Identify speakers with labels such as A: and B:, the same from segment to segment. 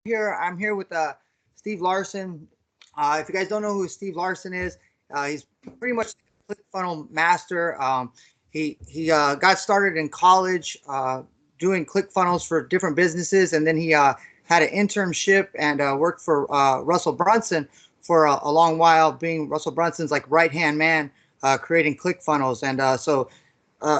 A: I'm here with Steve Larsen. If you guys don't know who Steve Larsen is, he's pretty much the ClickFunnels master. He got started in college doing ClickFunnels for different businesses, and then he had an internship and worked for Russell Brunson for a long while, being Russell Brunson's like right hand man, creating ClickFunnels. And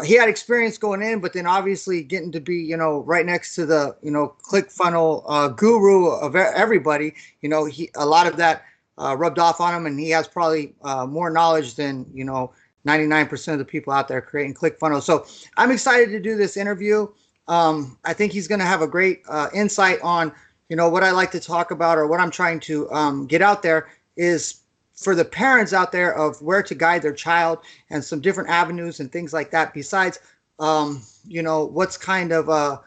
A: he had experience going in, but then obviously getting to be, right next to the, ClickFunnels guru of everybody, a lot of that rubbed off on him, and he has probably more knowledge than, 99% of the people out there creating ClickFunnels. So I'm excited to do this interview. I think he's going to have a great insight on, what I like to talk about, or what I'm trying to get out there is for the parents out there of where to guide their child and some different avenues and things like that. Besides, what's kind of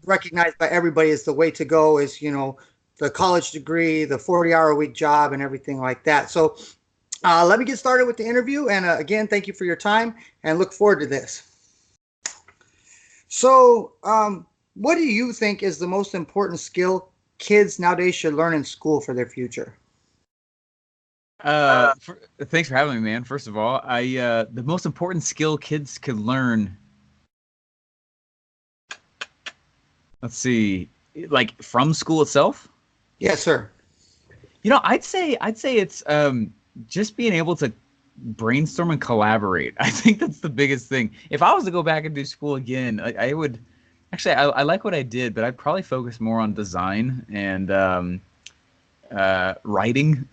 A: recognized by everybody as the way to go is, the college degree, the 40-hour-a-week job, and everything like that. So let me get started with the interview. And again, thank you for your time and look forward to this. So what do you think is the most important skill kids nowadays should learn in school for their future?
B: Thanks for having me, man. First of all, the most important skill kids could learn. Let's see, like from school itself.
A: Yes, sir.
B: I'd say it's just being able to brainstorm and collaborate. I think that's the biggest thing. If I was to go back and do school again, I would. Actually, I like what I did, but I'd probably focus more on design and writing,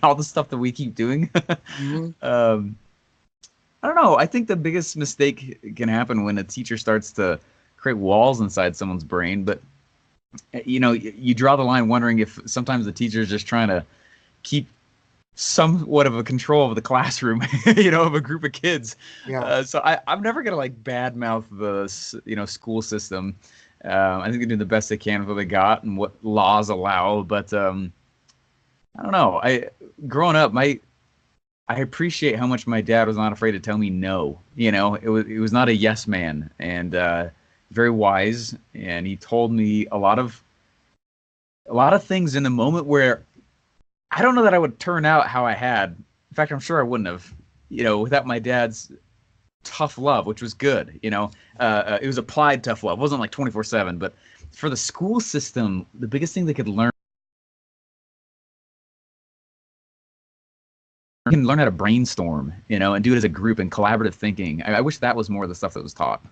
B: all the stuff that we keep doing.
A: Mm-hmm.
B: I don't know. I think the biggest mistake can happen when a teacher starts to create walls inside someone's brain. But, you draw the line wondering if sometimes the teacher is just trying to keep somewhat of a control of the classroom, of a group of kids.
A: Yeah.
B: So I'm never going to like badmouth the, school system. I think they're doing the best they can with what they got and what laws allow. But I don't know. Growing up, I appreciate how much my dad was not afraid to tell me no. It was not a yes man, and very wise. And he told me a lot of things in the moment where I don't know that I would turn out how I had. In fact, I'm sure I wouldn't have. Without my dad's tough love, which was good. It was applied tough love. It wasn't like 24/7, but for the school system, the biggest thing they could learn how to brainstorm, and do it as a group and collaborative thinking. I wish that was more of the stuff that was taught.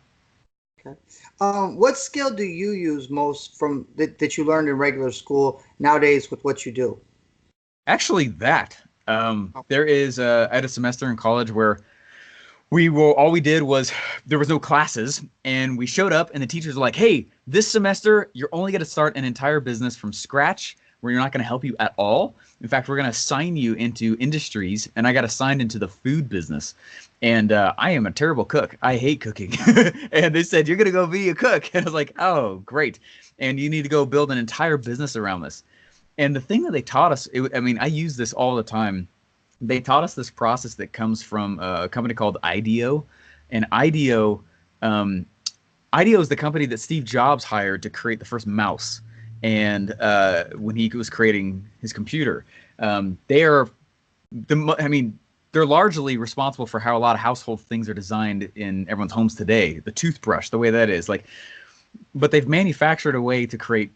A: Okay. What skill do you use most from that you learned in regular school nowadays with what you do?
B: Actually, that there is I had a semester in college where all we did was there was no classes, and we showed up and the teachers were like, hey, this semester you're only going to start an entire business from scratch where you're not going to help you at all. In fact, we're going to assign you into industries, and I got assigned into the food business. And I am a terrible cook. I hate cooking. And they said, you're going to go be a cook. And I was like, oh, great. And you need to go build an entire business around this. And the thing that they taught us, I use this all the time. They taught us this process that comes from a company called IDEO. And IDEO is the company that Steve Jobs hired to create the first mouse. And when he was creating his computer, they're largely responsible for how a lot of household things are designed in everyone's homes today. The toothbrush, the way that is, but they've manufactured a way to create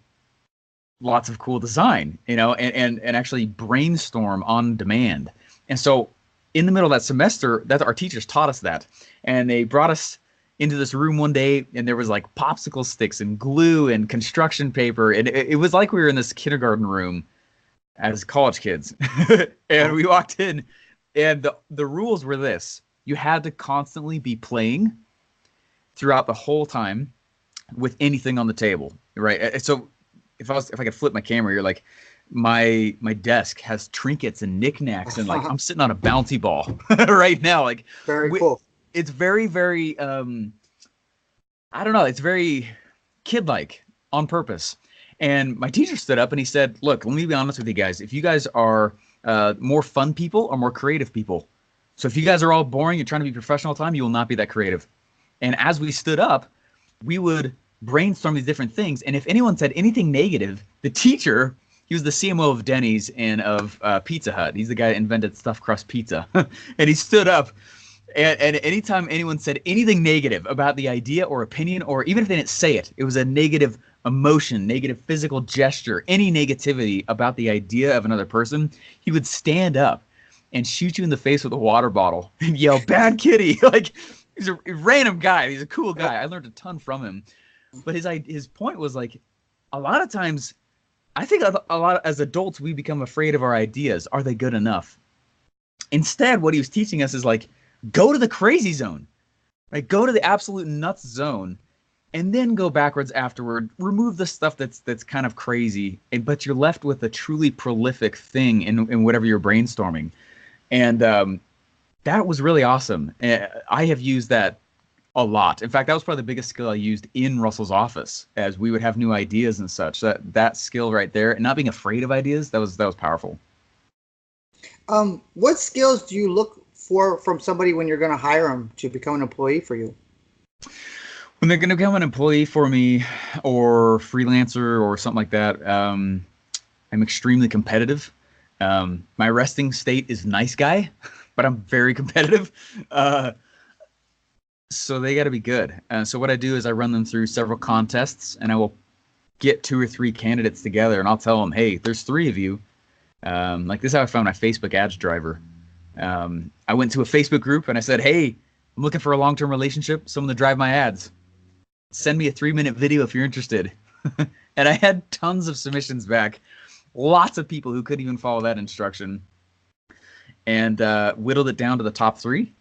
B: lots of cool design, and actually brainstorm on demand. And so in the middle of that semester, that our teachers taught us that. And they brought us into this room one day, and there was like popsicle sticks and glue and construction paper. And it was like we were in this kindergarten room as college kids. And we walked in, and the rules were this: you had to constantly be playing throughout the whole time with anything on the table, right? So if I could flip my camera, you're like, my desk has trinkets and knickknacks, and like I'm sitting on a bouncy ball right now. Like,
A: very cool.
B: It's very, very I don't know, it's very kid-like on purpose. And my teacher stood up and he said, look, let me be honest with you guys. If you guys are more fun people or more creative people. So if you guys are all boring and trying to be professional all the time, you will not be that creative. And as we stood up, we would brainstorm these different things. And if anyone said anything negative, the teacher, he was the CMO of Denny's and of Pizza Hut. He's the guy that invented stuffed crust pizza. And he stood up. And anytime anyone said anything negative about the idea or opinion, or even if they didn't say it, it was a negative emotion, negative physical gesture, any negativity about the idea of another person, he would stand up and shoot you in the face with a water bottle and yell, "Bad kitty!" Like, he's a random guy. He's a cool guy. I learned a ton from him. But his point was like, a lot of times, I think a lot as adults, we become afraid of our ideas. Are they good enough? Instead, what he was teaching us is like, go to the crazy zone, right? Go to the absolute nuts zone, and then go backwards afterward. Remove the stuff that's kind of crazy, but you're left with a truly prolific thing in whatever you're brainstorming. And that was really awesome. I have used that a lot. In fact, that was probably the biggest skill I used in Russell's office, as we would have new ideas and such. That skill right there, and not being afraid of ideas, that was powerful.
A: What skills do you look for from somebody when you're going to hire them to become an employee for you?
B: When they're going to become an employee for me, or freelancer or something like that, I'm extremely competitive. My resting state is nice guy, but I'm very competitive. So they got to be good. So what I do is I run them through several contests, and I will get 2 or 3 candidates together, and I'll tell them, hey, there's 3 of you. Like, this is how I found my Facebook ads driver. I went to a Facebook group and I said, hey, I'm looking for a long-term relationship, someone to drive my ads. Send me a 3-minute video if you're interested. And I had tons of submissions back. Lots of people who couldn't even follow that instruction. And whittled it down to the top 3.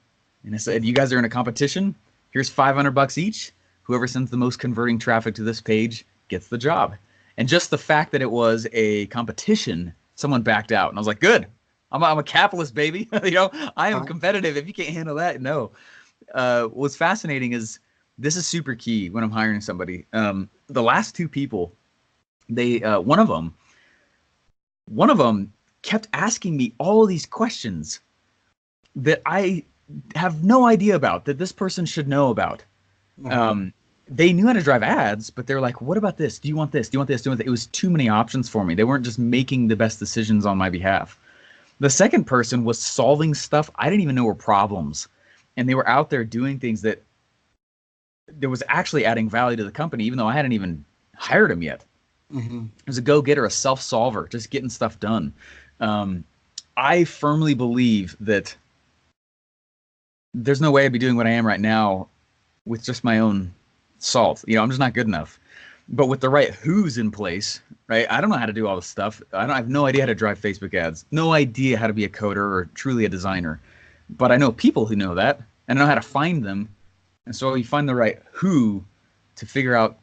B: And I said, you guys are in a competition. Here's $500 each. Whoever sends the most converting traffic to this page gets the job. And just the fact that it was a competition, someone backed out. And I was like, good. I'm a capitalist, baby. I am competitive. If you can't handle that, no. What's fascinating is, this is super key when I'm hiring somebody. The last 2 people, they one of them kept asking me all of these questions that I have no idea about, that this person should know about. They knew how to drive ads, but they're like, what about this? Do you want this? Do you want this? Do you want that? It was too many options for me. They weren't just making the best decisions on my behalf. The second person was solving stuff I didn't even know were problems. And they were out there doing things that was actually adding value to the company, even though I hadn't even hired them yet. It was a go-getter, a self-solver, just getting stuff done. I firmly believe that there's no way I'd be doing what I am right now with just my own salt. I'm just not good enough. But with the right who's in place, right? I don't know how to do all this stuff. I have no idea how to drive Facebook ads. No idea how to be a coder or truly a designer. But I know people who know that, and I know how to find them. And so you find the right who to figure out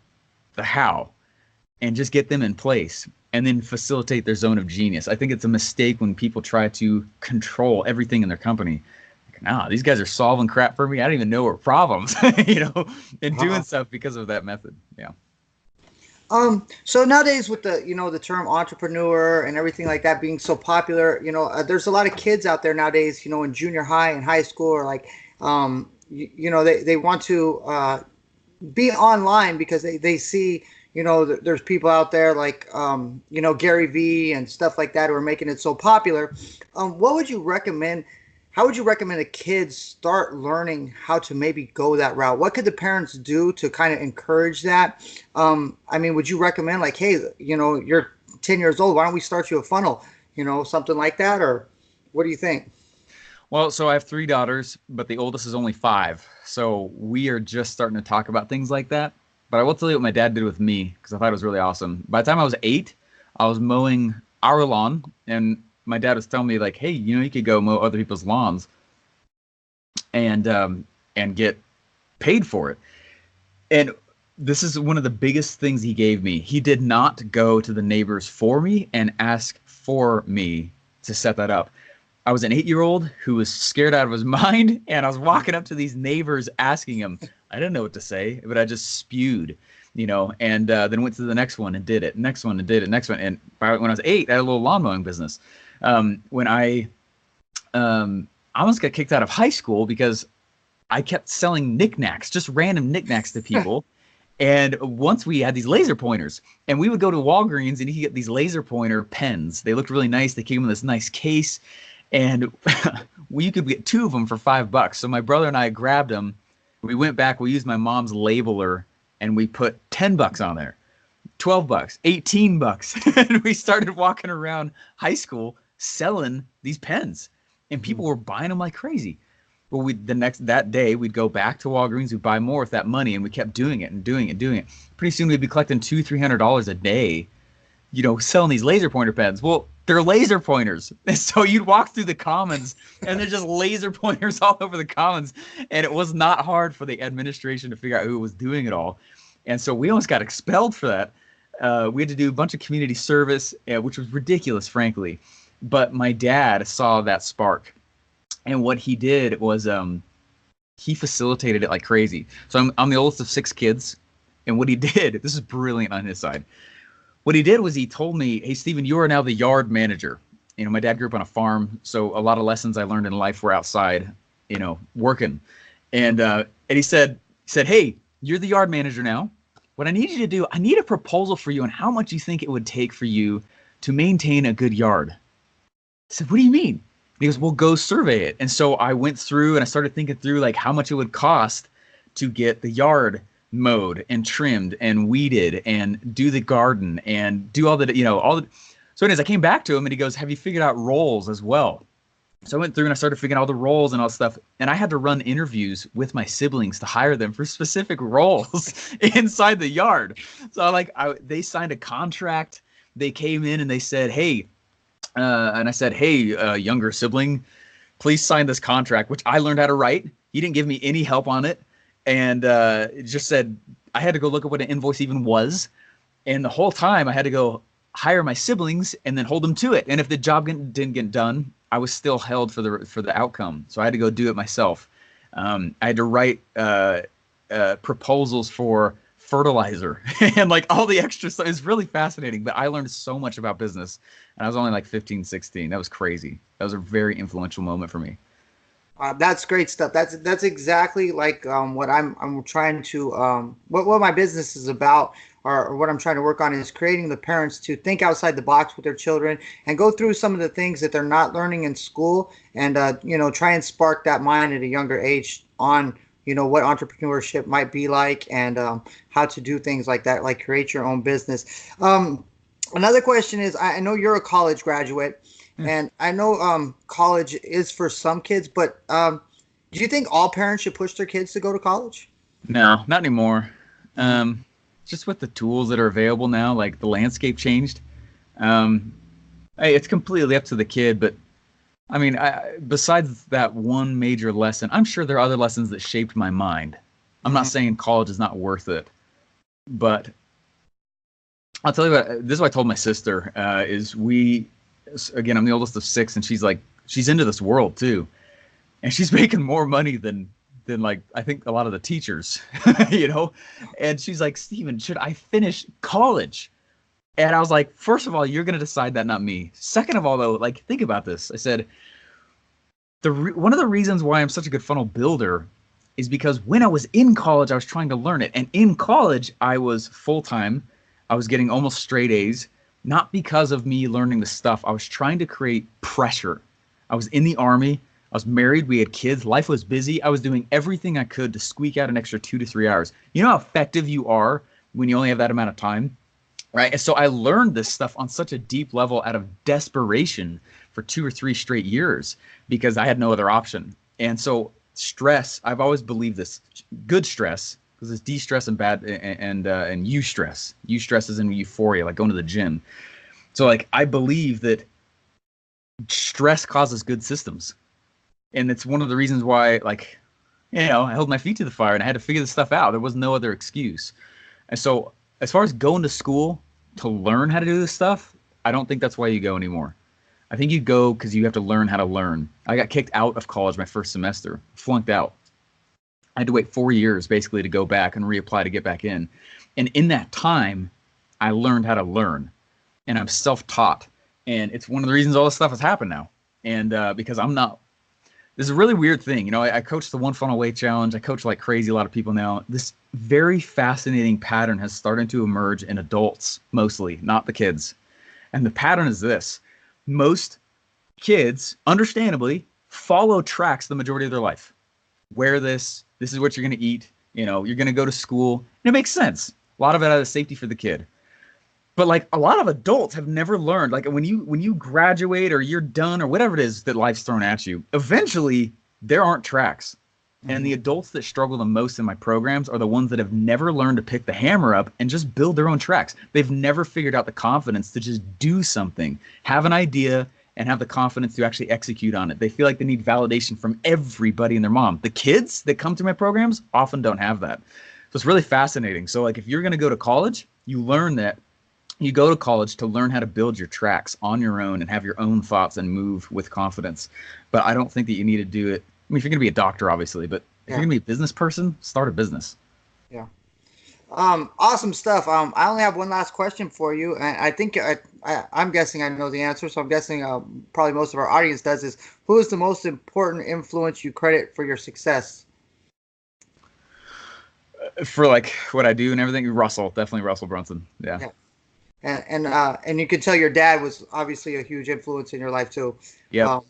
B: the how, and just get them in place, and then facilitate their zone of genius. I think it's a mistake when people try to control everything in their company. Nah, these guys are solving crap for me. I don't even know what problems, and doing stuff because of that method. Yeah.
A: So nowadays, with the term entrepreneur and everything like that being so popular, there's a lot of kids out there nowadays, in junior high and high school, or like, they want to be online because they see, there's people out there like, Gary Vee and stuff like that who are making it so popular. What would you recommend? How would you recommend a kid start learning how to maybe go that route? What could the parents do to kind of encourage that? Would you recommend, like, hey, you're 10 years old, why don't we start you a funnel? Something like that? Or what do you think?
B: Well, so I have 3 daughters, but the oldest is only 5. So we are just starting to talk about things like that. But I will tell you what my dad did with me, because I thought it was really awesome. By the time I was 8, I was mowing our lawn, and my dad was telling me, like, hey, you could go mow other people's lawns and get paid for it. And this is one of the biggest things he gave me. He did not go to the neighbors for me and ask for me to set that up. I was an 8-year-old who was scared out of his mind, and I was walking up to these neighbors asking them. I didn't know what to say, but I just spewed, and then went to the next one and did it, next one and did it, next one. And when I was 8, I had a little lawn mowing business. When I almost got kicked out of high school because I kept selling knickknacks, just random knickknacks to people. And once we had these laser pointers, and we would go to Walgreens and you could get these laser pointer pens. They looked really nice. They came in this nice case, and you could get 2 of them for $5. So my brother and I grabbed them. We went back. We used my mom's labeler, and we put $10 on there, $12, $18, and we started walking around high school selling these pens, and people were buying them like crazy. Well, that day we'd go back to Walgreens, we'd buy more with that money, and we kept doing it and doing it and doing it. Pretty soon we'd be collecting $200-300 a day, selling these laser pointer pens. Well, they're laser pointers, and so you'd walk through the commons, and they're just laser pointers all over the commons, and it was not hard for the administration to figure out who was doing it all, and so we almost got expelled for that. We had to do a bunch of community service, which was ridiculous, frankly, but my dad saw that spark. And what he did was he facilitated it like crazy. So I'm the oldest of 6 kids. And what he did, this is brilliant on his side. What he did was he told me, hey, Stephen, you are now the yard manager. My dad grew up on a farm. So a lot of lessons I learned in life were outside, working. And he said, hey, you're the yard manager now. What I need you to do, I need a proposal for you on how much you think it would take for you to maintain a good yard. I said, what do you mean? He goes, well, go survey it. And so I went through and I started thinking through like how much it would cost to get the yard mowed and trimmed and weeded and do the garden and do all the. So anyways, I came back to him and he goes, have you figured out roles as well? So I went through and I started figuring out all the roles and all stuff. And I had to run interviews with my siblings to hire them for specific roles inside the yard. So they signed a contract. They came in and they said, hey, and I said, hey, younger sibling, please sign this contract, which I learned how to write. He didn't give me any help on it. And it just said I had to go look at what an invoice even was. And the whole time I had to go hire my siblings and then hold them to it. And if the job didn't get done, I was still held for the outcome. So I had to go do it myself. I had to write proposals for fertilizer and like all the extra stuff. It's really fascinating, but I learned so much about business, and I was only like 15, 16. That was crazy. That was a very influential moment for me.
A: That's great stuff. That's exactly like what I'm trying to what my business is about, or what I'm trying to work on is creating the parents to think outside the box with their children and go through some of the things that they're not learning in school, and try and spark that mind at a younger age on what entrepreneurship might be like, and how to do things like that, like create your own business. Another question is, I know you're a college graduate, and I know college is for some kids, but do you think all parents should push their kids to go to college?
B: No, not anymore. Just with the tools that are available now, like the landscape changed. Hey, it's completely up to the kid, but I mean, besides that one major lesson, I'm sure there are other lessons that shaped my mind. I'm not saying college is not worth it, but I'll tell you what, this is what I told my sister, again, I'm the oldest of 6, and she's into this world too. And she's making more money than like, I think a lot of the teachers, and she's like, Stephen, should I finish college? And I was like, first of all, you're going to decide that, not me. Second of all, though, like, think about this. I said, one of the reasons why I'm such a good funnel builder is because when I was in college, I was trying to learn it. And in college, I was full-time. I was getting almost straight A's, not because of me learning the stuff. I was trying to create pressure. I was in the Army. I was married. We had kids. Life was busy. I was doing everything I could to squeak out an extra 2 to 3 hours. You know how effective you are when you only have that amount of time? Right. And so I learned this stuff on such a deep level out of desperation for 2 or 3 straight years because I had no other option. And so stress, I've always believed this, good stress, because it's de-stress and bad and eustress. Eustress is in euphoria, like going to the gym. So like I believe that stress causes good systems. And it's one of the reasons why, like, I held my feet to the fire and I had to figure this stuff out. There was no other excuse. And so as far as going to school to learn how to do this stuff, I don't think that's why you go anymore. I think you go because you have to learn how to learn. I got kicked out of college my first semester, flunked out. I had to wait 4 years basically to go back and reapply to get back in. And in that time, I learned how to learn. And I'm self-taught. And it's one of the reasons all this stuff has happened now. And because I'm not, This is a really weird thing. You know, I coach the One Funnel Away Challenge. I coach like crazy a lot of people now. This very fascinating pattern has started to emerge in adults, mostly, not the kids. And the pattern is this. Most kids, understandably, follow tracks the majority of their life. Wear this. This is what you're going to eat. You know, you're going to go to school. And it makes sense. A lot of it out of safety for the kid. But like a lot of adults have never learned, like when you graduate or you're done or whatever it is that life's thrown at you, eventually there aren't tracks. And the adults that struggle the most in my programs are the ones that have never learned to pick the hammer up and just build their own tracks. They've never figured out the confidence to just do something, have an idea, and have the confidence to actually execute on it. They feel like they need validation from everybody and their mom. The kids that come to my programs often don't have that. So it's really fascinating. So like if you're going to go to college, you learn that you go to college to learn how to build your tracks on your own and have your own thoughts and move with confidence. But I don't think that you need to do it. I mean, if you're going to be a doctor, obviously, but if you're going to be a business person, start a business.
A: Yeah. Awesome stuff. I only have one last question for you, and I think I'm guessing I know the answer. So I'm guessing probably most of our audience does. Is who is the most important influence you credit for your success?
B: For like what I do and everything, definitely Russell Brunson. Yeah.
A: Yeah. And you can tell your dad was obviously a huge influence in your life too.
B: Yep.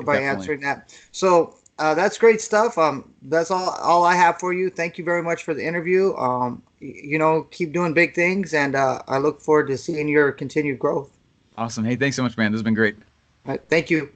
A: By answering that. So that's great stuff. That's all I have for you. Thank you very much for the interview. Keep doing big things, and I look forward to seeing your continued growth.
B: Awesome. Hey, thanks so much, man. This has been great.
A: All right, thank you.